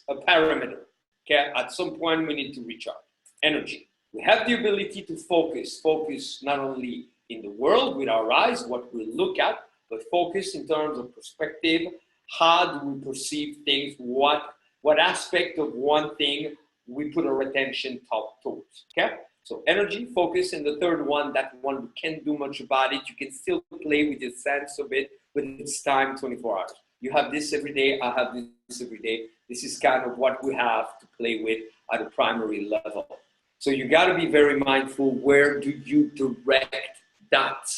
a parameter, okay? At some point we need to recharge energy. We have the ability to focus not only in the world with our eyes, what we look at, but focus in terms of perspective. How do we perceive things? What aspect of one thing we put our attention towards, okay? So energy, focus, and the third one, that one we can't do much about it. You can still play with the sense of it, but it's time 24 hours. You have this every day, I have this every day. This is kind of what we have to play with at a primary level. So you gotta be very mindful, where do you direct that?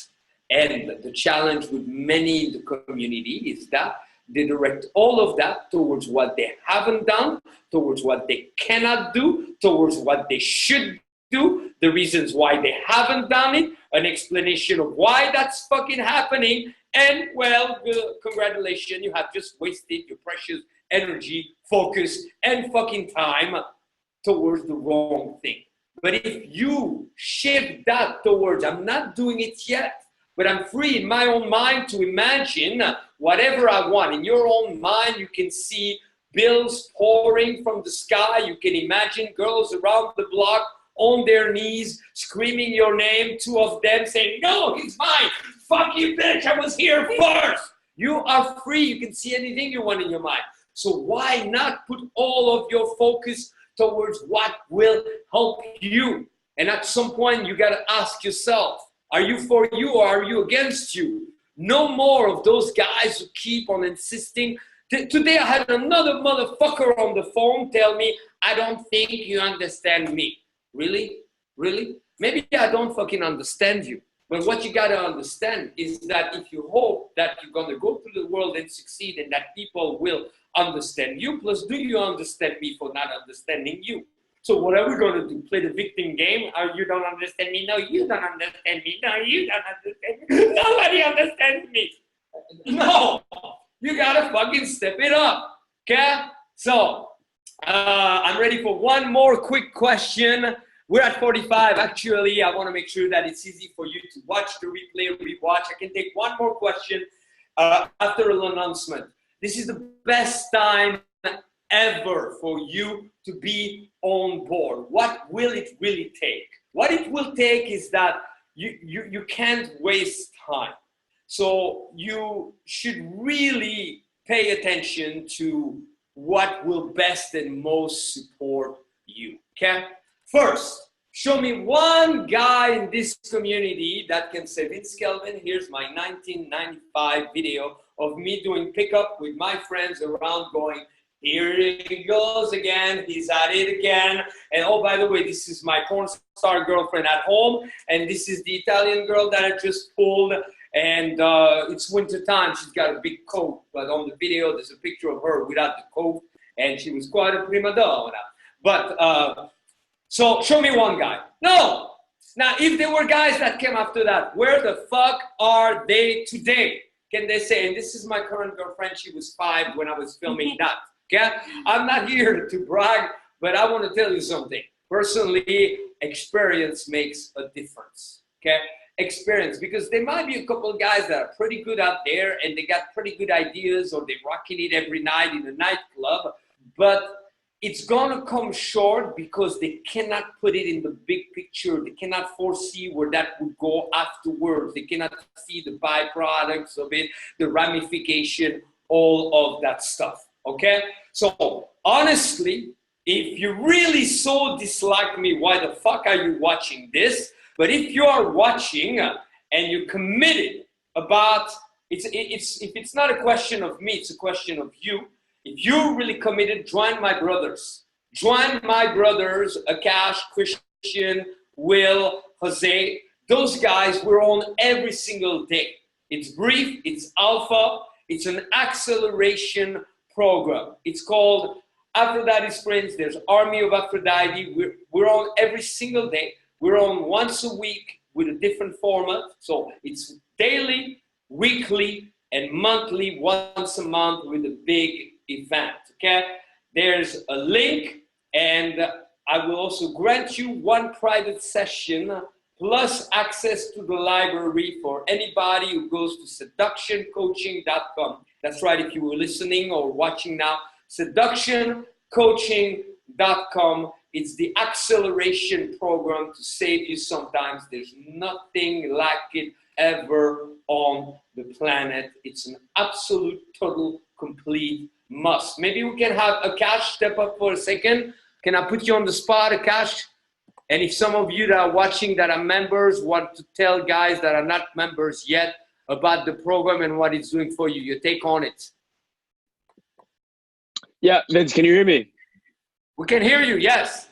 And the challenge with many in the community is that they direct all of that towards what they haven't done, towards what they cannot do, towards what they should do, the reasons why they haven't done it, an explanation of why that's fucking happening, and well, congratulations, you have just wasted your precious energy, focus, and fucking time towards the wrong thing. But if you shift that towards, I'm not doing it yet, but I'm free in my own mind to imagine whatever I want. In your own mind, you can see bills pouring from the sky. You can imagine girls around the block on their knees, screaming your name, two of them saying, no, he's mine. Fuck you, bitch, I was here first. You are free. You can see anything you want in your mind. So why not put all of your focus towards what will help you? And at some point, you got to ask yourself, are you for you or are you against you? No more of those guys who keep on insisting. Today I had another motherfucker on the phone tell me, I don't think you understand me. Really? Really? Maybe I don't fucking understand you. But what you gotta understand is that if you hope that you're gonna go through the world and succeed and that people will understand you, plus do you understand me for not understanding you? So what are we going to do? Play the victim game? Oh, you don't understand me? No, you don't understand me. No, you don't understand me. Nobody understands me. No, you got to fucking step it up, okay? So I'm ready for one more quick question. We're at 45. Actually, I want to make sure that it's easy for you to watch the replay, rewatch. I can take one more question after an announcement. This is the best time ever for you to be on board. What will it really take? What it will take is that you can't waste time. So you should really pay attention to what will best and most support you, okay? First, show me one guy in this community that can say, Vince Kelvin, here's my 1995 video of me doing pickup with my friends around going, here he goes again, he's at it again. And oh, by the way, this is my porn star girlfriend at home. And this is the Italian girl that I just pulled. And it's winter time, she's got a big coat. But on the video, there's a picture of her without the coat. And she was quite a prima donna. But, so show me one guy. No. Now, if there were guys that came after that, where the fuck are they today? Can they say, and this is my current girlfriend, she was 5 when I was filming that. Okay? I'm not here to brag, but I want to tell you something. Personally, experience makes a difference. Okay? Experience, because there might be a couple of guys that are pretty good out there and they got pretty good ideas or they're rocking it every night in a nightclub, but it's gonna come short because they cannot put it in the big picture. They cannot foresee where that would go afterwards. They cannot see the byproducts of it, the ramification, all of that stuff, okay? So honestly, if you really so dislike me, why the fuck are you watching this? But if you are watching and you're committed about, if it's not a question of me, it's a question of you. If you're really committed, join my brothers. Join my brothers, Akash, Christian, Will, Jose. Those guys, we're on every single day. It's brief, it's alpha, it's an acceleration program. It's called Aphrodite Sprints. There's Army of Aphrodite. We're on every single day. We're on once a week with a different format. So it's daily, weekly, and monthly, once a month with a big event, okay? There's a link, and I will also grant you one private session plus access to the library for anybody who goes to seductioncoaching.com. That's right, if you were listening or watching now, seductioncoaching.com. It's the acceleration program to save you sometimes. There's nothing like it ever on the planet. It's an absolute, total, complete must. Maybe we can have Akash step up for a second. Can I put you on the spot, Akash? And if some of you that are watching that are members want to tell guys that are not members yet about the program and what it's doing for you, your take on it. Yeah, Vince, can you hear me? We can hear you, yes.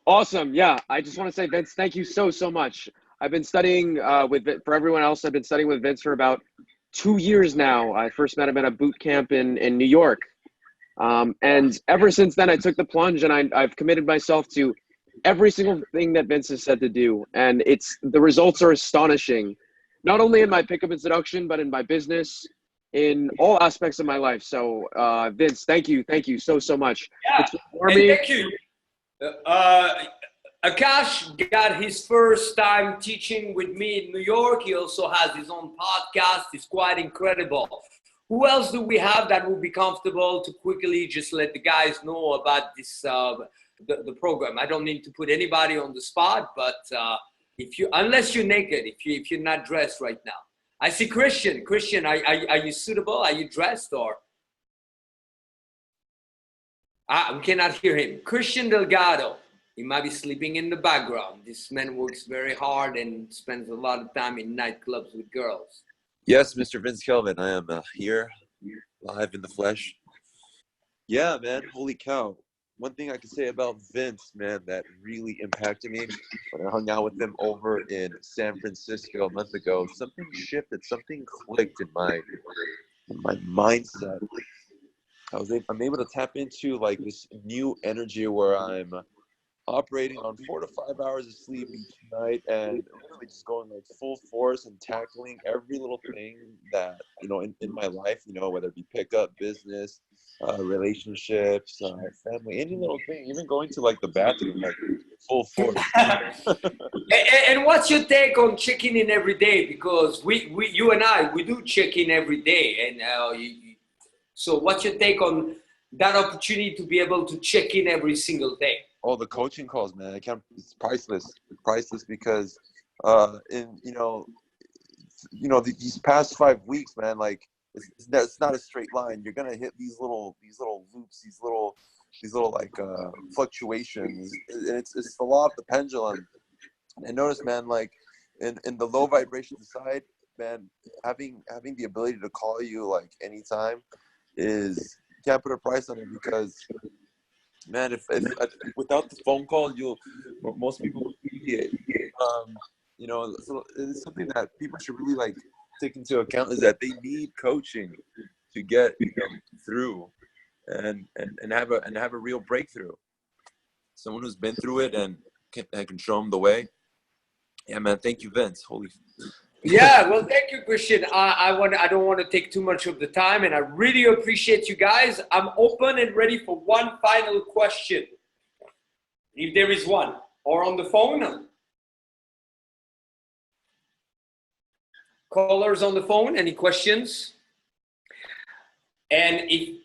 Awesome. Yeah, I just want to say, Vince, thank you so much. I've been studying for everyone else, I've been studying with Vince for about 2 years now. I first met him at a boot camp in New York. And ever since then, I took the plunge, and I've committed myself to every single thing that Vince has said to do. And the results are astonishing, not only in my pickup and seduction, but in my business, in all aspects of my life. So Vince, thank you so much. Yeah, and thank you. Akash got his first time teaching with me in New York. He also has his own podcast. It's quite incredible. Who else do we have that will be comfortable to quickly just let the guys know about this the program? I don't need to put anybody on the spot, but unless you're naked, if you're not dressed right now. I see Christian. Christian, are you suitable? Are you dressed or? We cannot hear him. Christian Delgado. He might be sleeping in the background. This man works very hard and spends a lot of time in nightclubs with girls. Yes, Mr. Vince Kelvin, I am here, live in the flesh. Yeah, man, holy cow. One thing I can say about Vince, man, that really impacted me when I hung out with him over in San Francisco a month ago, something shifted, something clicked in my mindset. I'm able to tap into like this new energy where I'm operating on 4 to 5 hours of sleep each night and really just going like full force and tackling every little thing that, in my life, whether it be pickup, business, relationships, family, any little thing, even going to like the bathroom, like full force. And what's your take on checking in every day? Because you and I, we do check in every day. And so what's your take on that opportunity to be able to check in every single day? Oh, the coaching calls, man! It's priceless. It's priceless because, these past 5 weeks, man, like it's not a straight line. You're gonna hit these little loops, these little like fluctuations, and it's the law of the pendulum. And notice, man, like in the low vibration side, man, having the ability to call you like anytime you can't put a price on it because. Man, if without the phone call, most people will deviate. So it's something that people should really like take into account is that they need coaching to get through and have a real breakthrough. Someone who's been through it and can show them the way. Yeah, man. Thank you, Vince. Holy. Yeah, well, thank you, Christian. I don't want to take too much of the time, and I really appreciate you guys. I'm open and ready for one final question, if there is one, or on the phone. Callers on the phone, any questions? And if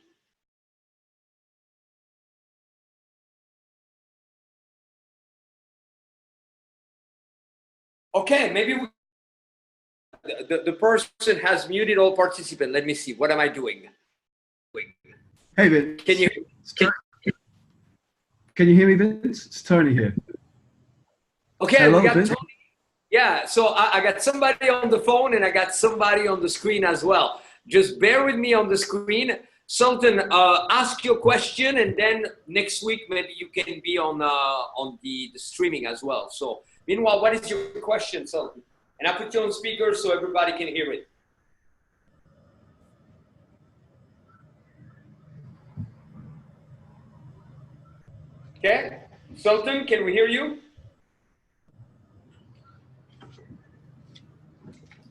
okay, maybe the person has muted all participants. Let me see. What am I doing? Hey, Vin. Can you? Can you hear me, Vince? It's Tony here. Okay, Hello, we got Vince. Tony. Yeah, so I got somebody on the phone and I got somebody on the screen as well. Just bear with me on the screen. Sultan, ask your question, and then next week maybe you can be on the streaming as well. So meanwhile, what is your question, Sultan? And I put you on speaker so everybody can hear it. Okay, Sultan, can we hear you?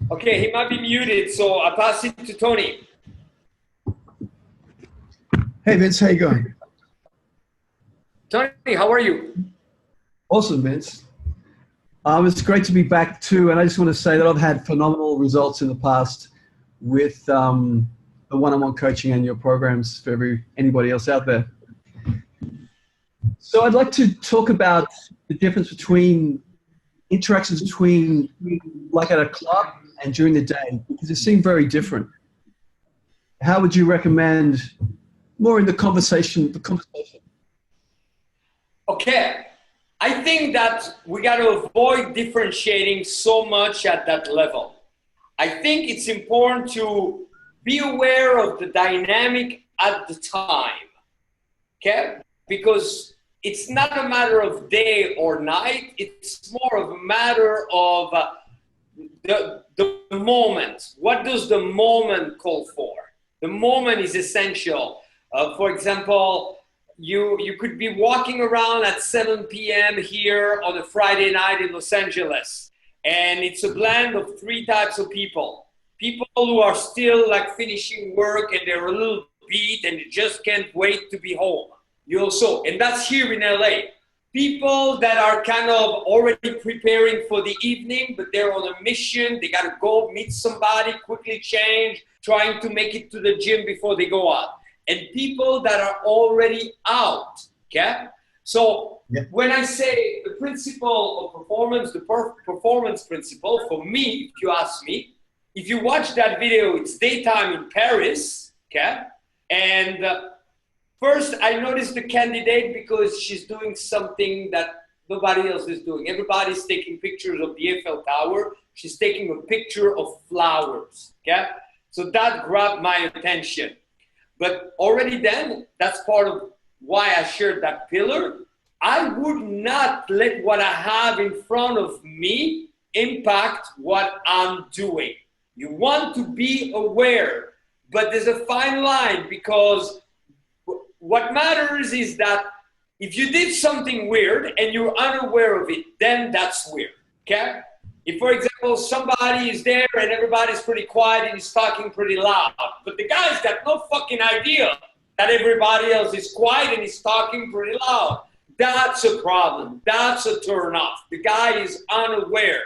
Okay, he might be muted, so I'll pass it to Tony. Hey, Vince, how you going? Tony, how are you? Awesome, Vince. It's great to be back too, and I just want to say that I've had phenomenal results in the past with the one-on-one coaching and your programs for anybody else out there. So I'd like to talk about the difference between interactions between like at a club and during the day, because it seemed very different. How would you recommend more in the conversation? Okay, I think that we got to avoid differentiating so much at that level. I think it's important to be aware of the dynamic at the time, okay? Because it's not a matter of day or night, it's more of a matter of the moment. What does the moment call for? The moment is essential. For example, you could be walking around at 7 p.m. here on a Friday night in Los Angeles, and it's a blend of three types of people. People who are still like finishing work and they're a little beat and they just can't wait to be home. You also, and that's here in LA. People that are kind of already preparing for the evening, but they're on a mission. They got to go meet somebody, quickly change, trying to make it to the gym before they go out. And people that are already out, okay? So when I say the principle of performance, the performance principle, for me, if you ask me, if you watch that video, it's daytime in Paris, okay? And first, I noticed the candidate because she's doing something that nobody else is doing. Everybody's taking pictures of the Eiffel Tower. She's taking a picture of flowers, okay? So that grabbed my attention. But already then, that's part of why I shared that pillar. I would not let what I have in front of me impact what I'm doing. You want to be aware, but there's a fine line, because what matters is that if you did something weird and you're unaware of it, then that's weird, okay? If, for example, somebody is there and everybody's pretty quiet and he's talking pretty loud, but the guy's got no fucking idea that everybody else is quiet and he's talking pretty loud, that's a problem. That's a turn off. The guy is unaware.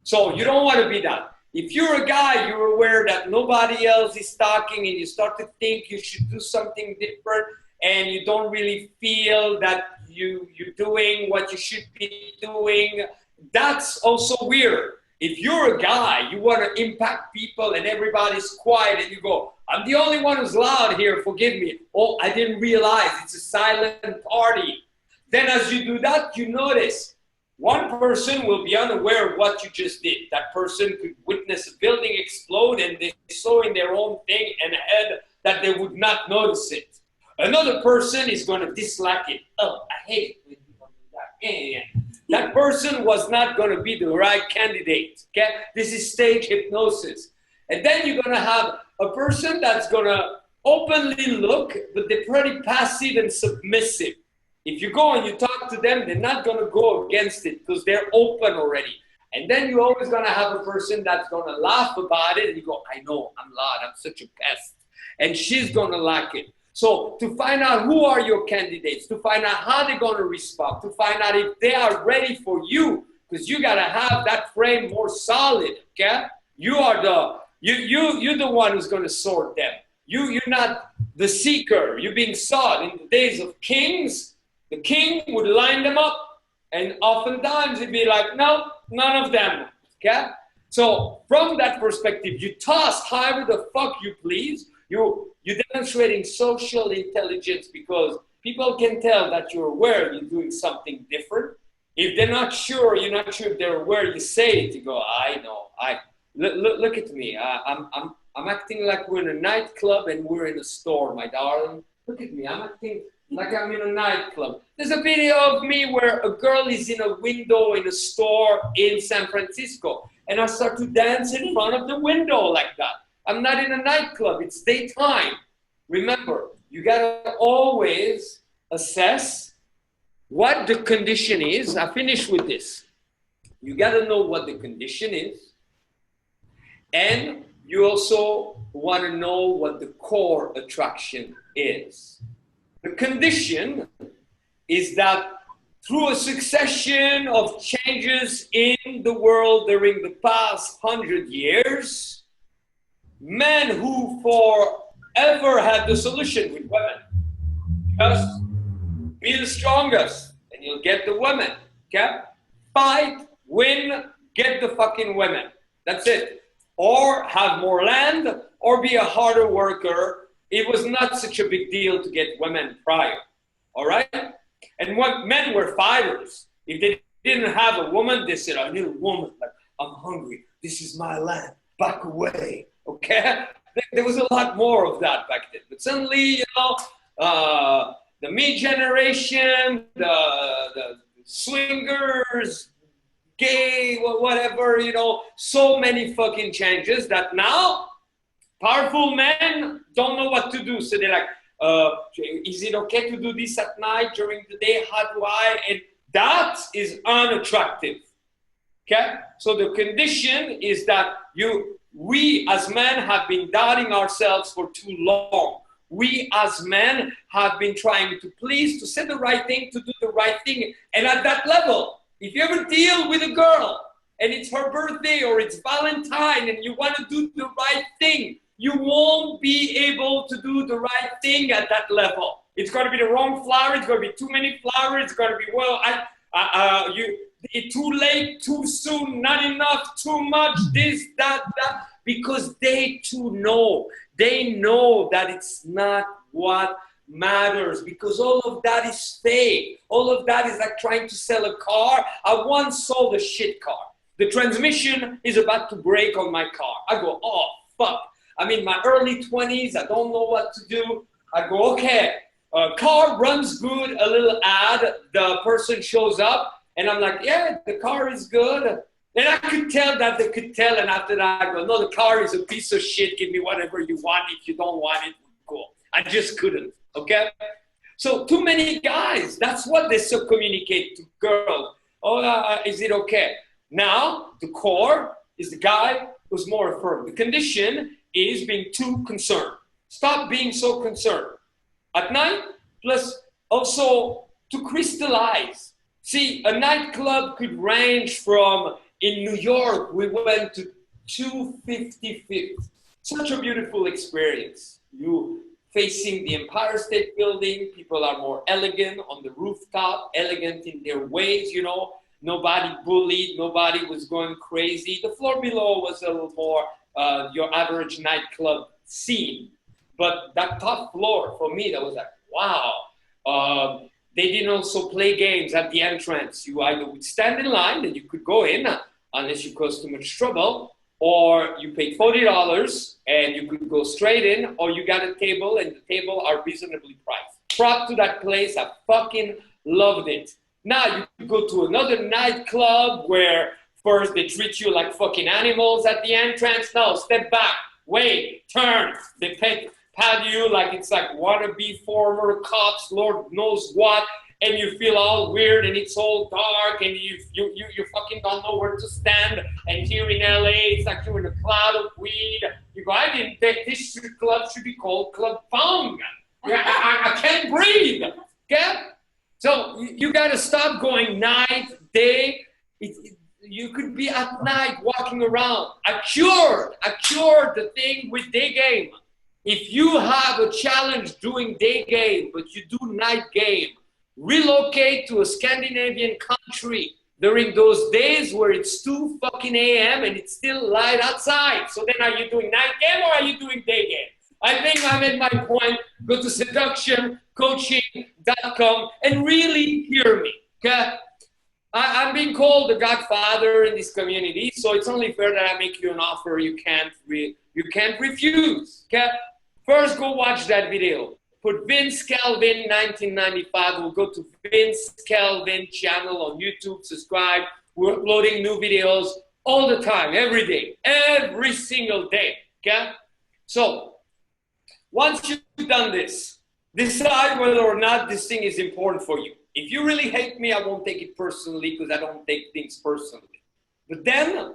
So you don't want to be that. If you're a guy, you're aware that nobody else is talking and you start to think you should do something different and you don't really feel that you're doing what you should be doing, that's also weird. If you're a guy, you want to impact people and everybody's quiet and you go, I'm the only one who's loud here, forgive me. Oh, I didn't realize it's a silent party. Then as you do that, you notice one person will be unaware of what you just did. That person could witness a building explode and they saw in their own thing and head that they would not notice it. Another person is going to dislike it. Oh, I hate it when people do that. Yeah. That person was not going to be the right candidate. Okay? This is stage hypnosis. And then you're going to have a person that's going to openly look, but they're pretty passive and submissive. If you go and you talk to them, they're not going to go against it because they're open already. And then you're always going to have a person that's going to laugh about it. And you go, I know, I'm loud. I'm such a pest. And she's going to like it. So to find out who are your candidates, to find out how they're going to respond, to find out if they are ready for you, because you got to have that frame more solid, okay? You're the one who's going to sort them. You're not the seeker. You're being sought. In the days of kings, the king would line them up, and oftentimes it'd be like, no, none of them, okay? So from that perspective, you toss however the fuck you please. You're demonstrating social intelligence because People can tell that you're aware you're doing something different. If they're not sure, you're not sure if they're aware, you say it. You go, I know. Look at me. I'm acting like we're in a nightclub and we're in a store, my darling. Look at me. I'm acting like I'm in a nightclub. There's a video of me where a girl is in a window in a store in San Francisco, and I start to dance in front of the window like that. I'm not in a nightclub. It's daytime. Remember, you gotta always assess what the condition is. I finish with this. You gotta know what the condition is, and you also want to know what the core attraction is. The condition is that through a succession of changes in the world during the past 100 years, men who forever had the solution with women, just be the strongest and you'll get the women, okay? Fight, win, get the fucking women. That's it. Or have more land, or be a harder worker. It was not such a big deal to get women prior, all right? And what men were fighters. If they didn't have a woman, they said, I need a woman. Like, I'm hungry. This is my land. Back away, okay? There was a lot more of that back then. But suddenly, you know, the me generation, the swingers, gay, whatever, you know, so many fucking changes that now powerful men don't know what to do. So they're like, is it okay to do this at night during the day? How do I? And that is unattractive. Okay? So the condition is that we as men have been doubting ourselves for too long. We as men have been trying to please, to say the right thing, to do the right thing. And at that level, if you ever deal with a girl and it's her birthday or it's Valentine and you want to do the right thing, you won't be able to do the right thing at that level. It's going to be the wrong flower. It's going to be too many flowers. It's going to be, well, too late, too soon, not enough, too much, this, that, because they too know. They know that it's not what matters, because all of that is fake. All of that is like trying to sell a car. I once sold a shit car. The transmission is about to break on my car. I go, oh, fuck. I'm in my early 20s. I don't know what to do. I go, okay. Car runs good, a little ad. The person shows up, and I'm like, yeah, the car is good. And I could tell that they could tell, and after that, I go, no, the car is a piece of shit. Give me whatever you want. If you don't want it, cool. I just couldn't, okay? So too many guys, that's what they so communicate to girls. Oh, is it okay? Now, the core is the guy who's more affirmed. The condition is being too concerned. Stop being so concerned. At night, plus also to crystallize. See, a nightclub could range from, in New York, we went to 255th. Such a beautiful experience. You facing the Empire State Building, people are more elegant on the rooftop, elegant in their ways, you know. Nobody bullied, nobody was going crazy. The floor below was a little more your average nightclub scene. But that top floor, for me, that was like, wow. They didn't also play games at the entrance. You either would stand in line and you could go in, unless you caused too much trouble, or you paid $40 and you could go straight in, or you got a table and the table are reasonably priced. Prop to that place, I fucking loved it. Now you could go to another nightclub where first they treat you like fucking animals at the entrance. No, step back, wait, turn. They pat you like it's like wannabe former cops, Lord knows what, and you feel all weird and it's all dark and you fucking don't know where to stand. And here in LA, it's like you're in a cloud of weed. You go, I didn't think this club should be called Club Fong. I can't breathe. Okay? So you got to stop going night, day. You could be at night walking around. I cured the thing with day game. If you have a challenge doing day game, but you do night game, relocate to a Scandinavian country during those days where it's 2 fucking a.m. and it's still light outside. So then are you doing night game or are you doing day game? I think I made my point. Go to seduction, coaching, seductioncoaching.com and really hear me, okay? I'm being called the godfather in this community, so it's only fair that I make you an offer you can't refuse, okay? First, go watch that video. Put Vince Kelvin 1995. We'll go to Vince Kelvin channel on YouTube, subscribe. We're uploading new videos all the time, every day, every single day, okay? So, once you've done this, decide whether or not this thing is important for you. If you really hate me, I won't take it personally because I don't take things personally. But then,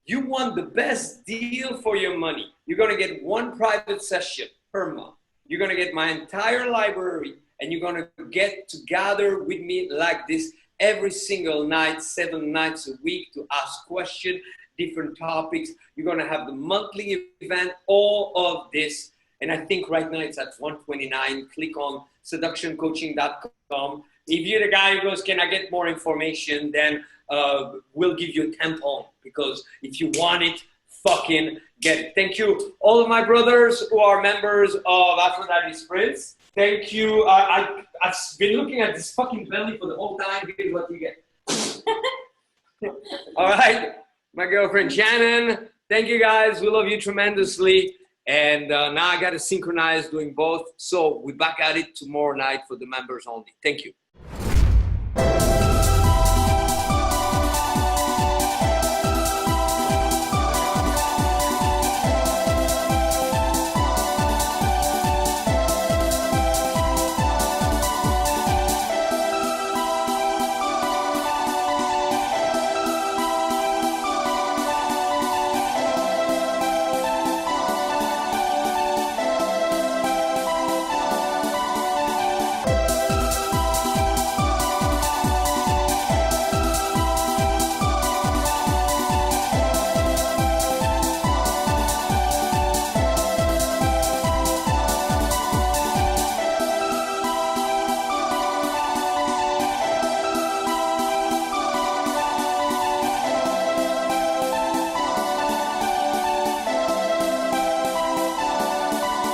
you want the best deal for your money. You're gonna get one private session per month. You're gonna get my entire library and you're gonna get to gather with me like this every single night, 7 nights a week to ask questions, different topics. You're gonna have the monthly event, all of this. And I think right now it's at $129. Click on seductioncoaching.com. If you're the guy who goes, can I get more information? Then we'll give you a tampon, because if you want it, fucking get it. Thank you, all of my brothers who are members of Aphrodite Sprints. Thank you. I've been looking at this fucking belly for the whole time. Here's what you get. All right, my girlfriend Shannon. Thank you guys. We love you tremendously. And now I got to synchronize doing both. So we're back at it tomorrow night for the members only. Thank you.